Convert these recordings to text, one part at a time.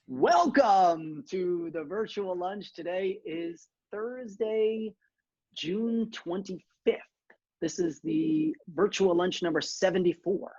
Welcome to the virtual lunch. Today is Thursday, June 25th. This is the virtual lunch number 74.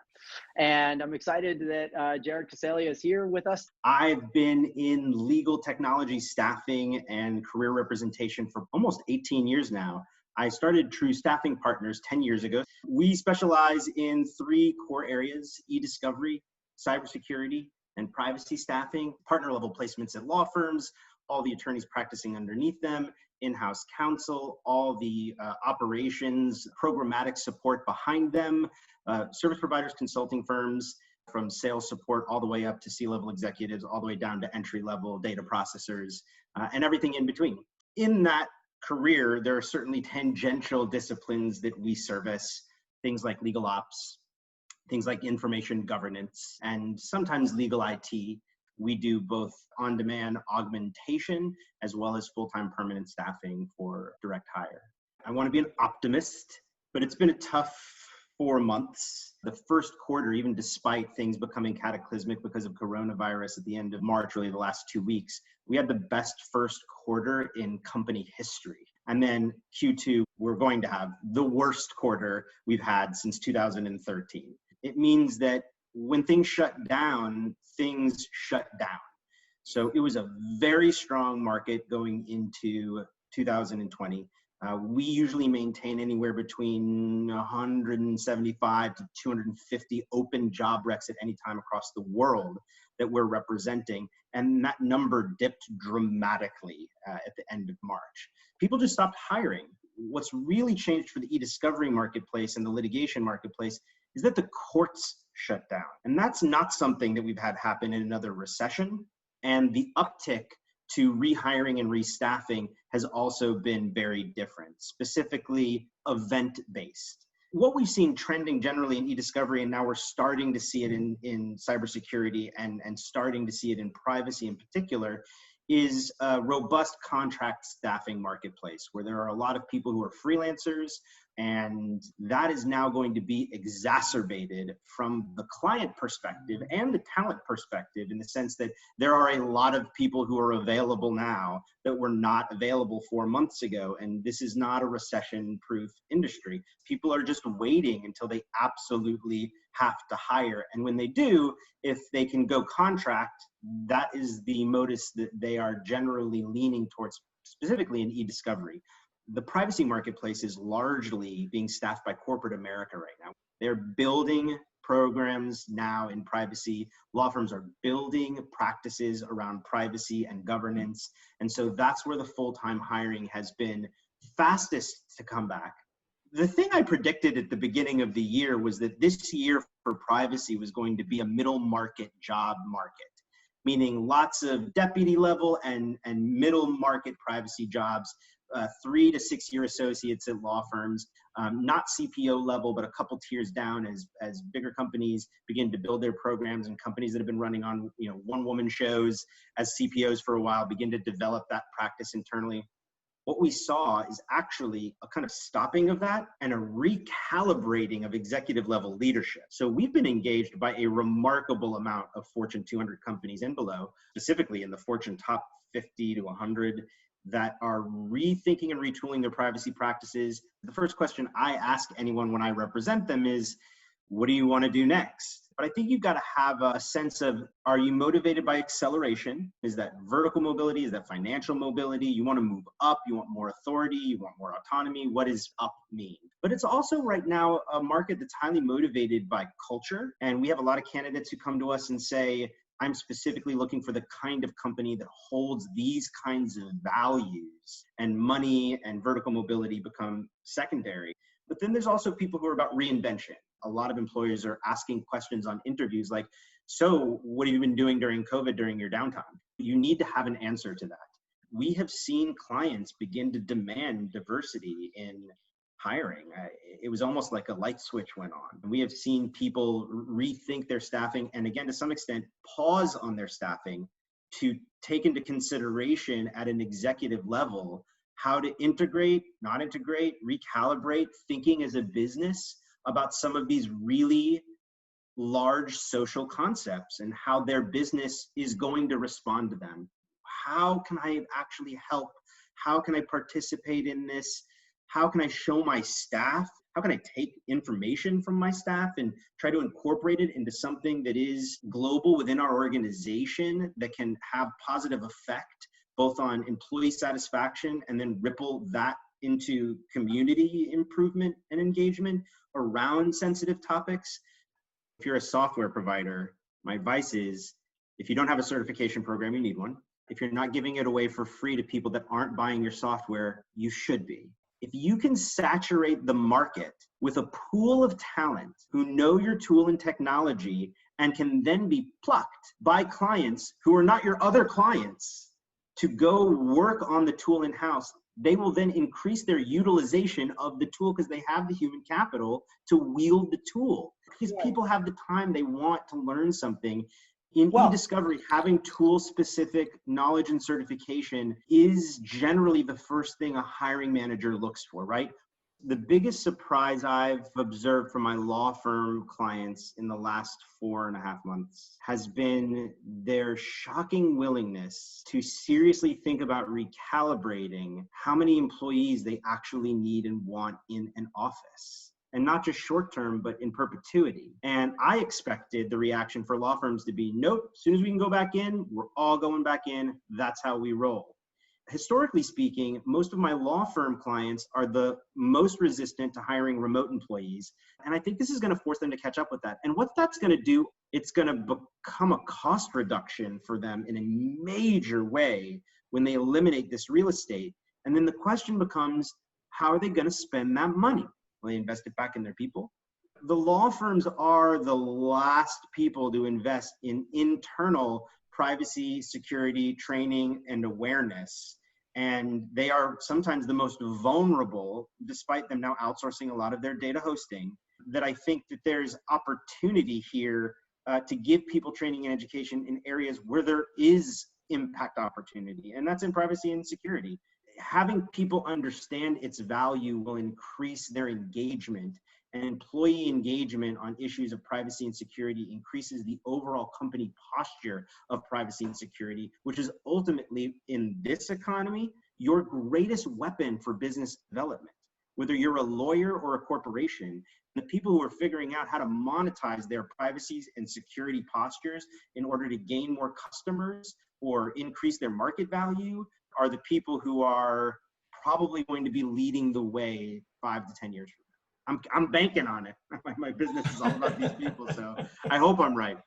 And I'm excited that Jared Coseglia is here with us. I've been in legal technology staffing and career representation for almost 18 years now. I started TRU Staffing Partners 10 years ago. We specialize in three core areas: e-discovery, cybersecurity, and privacy staffing, partner level placements at law firms, all the attorneys practicing underneath them, in-house counsel, all the operations, programmatic support behind them, service providers, consulting firms, from sales support all the way up to C-level executives, all the way down to entry-level data processors, and everything in between. In that career, there are certainly tangential disciplines that we service, things like legal ops, things like information governance, and sometimes legal IT. We do both on-demand augmentation as well as full-time permanent staffing for direct hire. I want to be an optimist, but it's been a tough 4 months. The first quarter, even despite things becoming cataclysmic because of coronavirus at the end of March, really the last 2 weeks, we had the best first quarter in company history. And then Q2, we're going to have the worst quarter we've had since 2013. It means that when things shut down, things shut down. So it was a very strong market going into 2020. We usually maintain anywhere between 175 to 250 open job recs at any time across the world that we're representing. And that number dipped dramatically at the end of March. People just stopped hiring. What's really changed for the e-discovery marketplace and the litigation marketplace is that the courts shut down. And that's not something that we've had happen in another recession. And the uptick to rehiring and restaffing has also been very different, specifically event-based. What we've seen trending generally in e-discovery, and now we're starting to see it in cybersecurity and starting to see it in privacy in particular, is a robust contract staffing marketplace where there are a lot of people who are freelancers, and that is now going to be exacerbated from the client perspective and the talent perspective, in the sense that there are a lot of people who are available now that were not available 4 months ago. And this is not a recession-proof industry. People are just waiting until they absolutely have to hire. And when they do, if they can go contract, that is the modus that they are generally leaning towards, specifically in e-discovery. The privacy marketplace is largely being staffed by corporate America right now. They're building programs now in privacy. Law firms are building practices around privacy and governance. And so that's where the full-time hiring has been fastest to come back. The thing I predicted at the beginning of the year was that this year for privacy was going to be a middle market job market, meaning lots of deputy level and middle market privacy jobs. 3 to 6 year associates at law firms, not CPO level, but a couple tiers down as bigger companies begin to build their programs, and companies that have been running on one-woman shows as CPOs for a while begin to develop that practice internally. What we saw is actually a kind of stopping of that and a recalibrating of executive level leadership. So we've been engaged by a remarkable amount of Fortune 200 companies and below, specifically in the Fortune top 50 to 100, that are rethinking and retooling their privacy practices. The first question I ask anyone when I represent them is, what do you want to do next? But I think you've got to have a sense of, are you motivated by acceleration? Is that vertical mobility? Is that financial mobility? You want to move up? You want more authority? You want more autonomy? What does up mean? But it's also right now a market that's highly motivated by culture. And we have a lot of candidates who come to us and say, I'm specifically looking for the kind of company that holds these kinds of values, and money and vertical mobility become secondary. But then there's also people who are about reinvention. A lot of employers are asking questions on interviews like, so what have you been doing during COVID, during your downtime? You need to have an answer to that. We have seen clients begin to demand diversity in hiring. It was almost like a light switch went on. We have seen people rethink their staffing, and again, to some extent, pause on their staffing to take into consideration at an executive level how to integrate, not integrate, recalibrate, thinking as a business about some of these really large social concepts and how their business is going to respond to them. How can I actually help? How can I participate in this? How can I show my staff? How can I take information from my staff and try to incorporate it into something that is global within our organization that can have positive effect both on employee satisfaction and then ripple that into community improvement and engagement around sensitive topics? If you're a software provider, my advice is, if you don't have a certification program, you need one. If you're not giving it away for free to people that aren't buying your software, you should be. If you can saturate the market with a pool of talent who know your tool and technology and can then be plucked by clients who are not your other clients to go work on the tool in-house, they will then increase their utilization of the tool because they have the human capital to wield the tool. Because people have the time, they want to learn something. In e-discovery, having tool-specific knowledge and certification is generally the first thing a hiring manager looks for, right? The biggest surprise I've observed from my law firm clients in the last 4.5 months has been their shocking willingness to seriously think about recalibrating how many employees they actually need and want in an office. And not just short term, but in perpetuity. And I expected the reaction for law firms to be, nope, as soon as we can go back in, we're all going back in. That's how we roll. Historically speaking, most of my law firm clients are the most resistant to hiring remote employees. And I think this is going to force them to catch up with that. And what that's going to do, it's going to become a cost reduction for them in a major way when they eliminate this real estate. And then the question becomes, how are they going to spend that money? Will they invest it back in their people? The law firms are the last people to invest in internal privacy, security, training, and awareness. And they are sometimes the most vulnerable, despite them now outsourcing a lot of their data hosting, that I think that there's opportunity here to give people training and education in areas where there is impact opportunity. And that's in privacy and security. Having people understand its value will increase their engagement, and employee engagement on issues of privacy and security increases the overall company posture of privacy and security, which is ultimately, in this economy, your greatest weapon for business development. Whether you're a lawyer or a corporation, the people who are figuring out how to monetize their privacy and security postures in order to gain more customers or increase their market value are the people who are probably going to be leading the way 5 to 10 years from now. I'm banking on it. My business is all about these people, so I hope I'm right.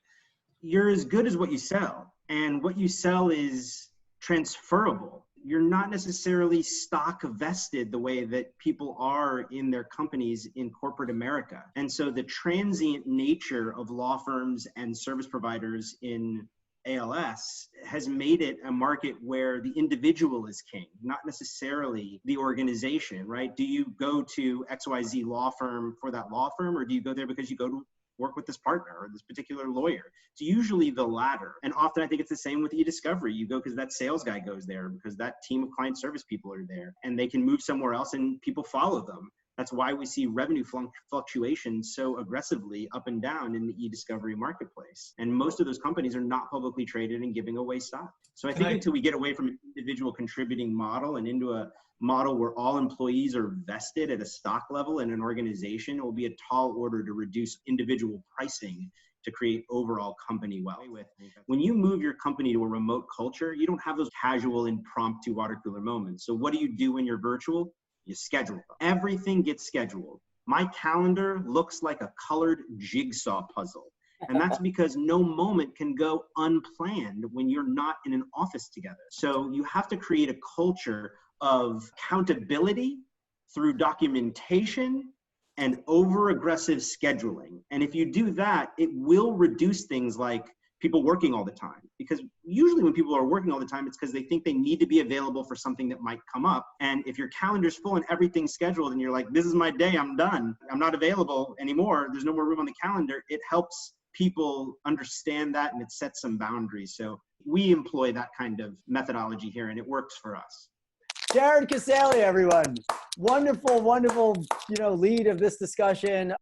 You're as good as what you sell, and what you sell is transferable. You're not necessarily stock vested the way that people are in their companies in corporate America. And so the transient nature of law firms and service providers in ALS has made it a market where the individual is king, not necessarily the organization, right? Do you go to XYZ law firm for that law firm, or do you go there because you go to work with this partner or this particular lawyer? It's usually the latter. And often I think it's the same with e-discovery. You go because that sales guy goes there, because that team of client service people are there, and they can move somewhere else and people follow them. That's why we see revenue fluctuations so aggressively up and down in the e-discovery marketplace. And most of those companies are not publicly traded and giving away stock. So I think until we get away from an individual contributing model and into a model where all employees are vested at a stock level in an organization, it will be a tall order to reduce individual pricing to create overall company wealth. When you move your company to a remote culture, you don't have those casual, impromptu water cooler moments. So what do you do when you're virtual? You schedule. Everything gets scheduled. My calendar looks like a colored jigsaw puzzle. And that's because no moment can go unplanned when you're not in an office together. So you have to create a culture of accountability through documentation and over-aggressive scheduling. And if you do that, it will reduce things like people working all the time. Because usually when people are working all the time, it's because they think they need to be available for something that might come up. And if your calendar's full and everything's scheduled and you're like, this is my day, I'm done, I'm not available anymore, there's no more room on the calendar, it helps people understand that, and it sets some boundaries. So we employ that kind of methodology here, and it works for us. Jared Coseglia, everyone. Wonderful, wonderful, lead of this discussion.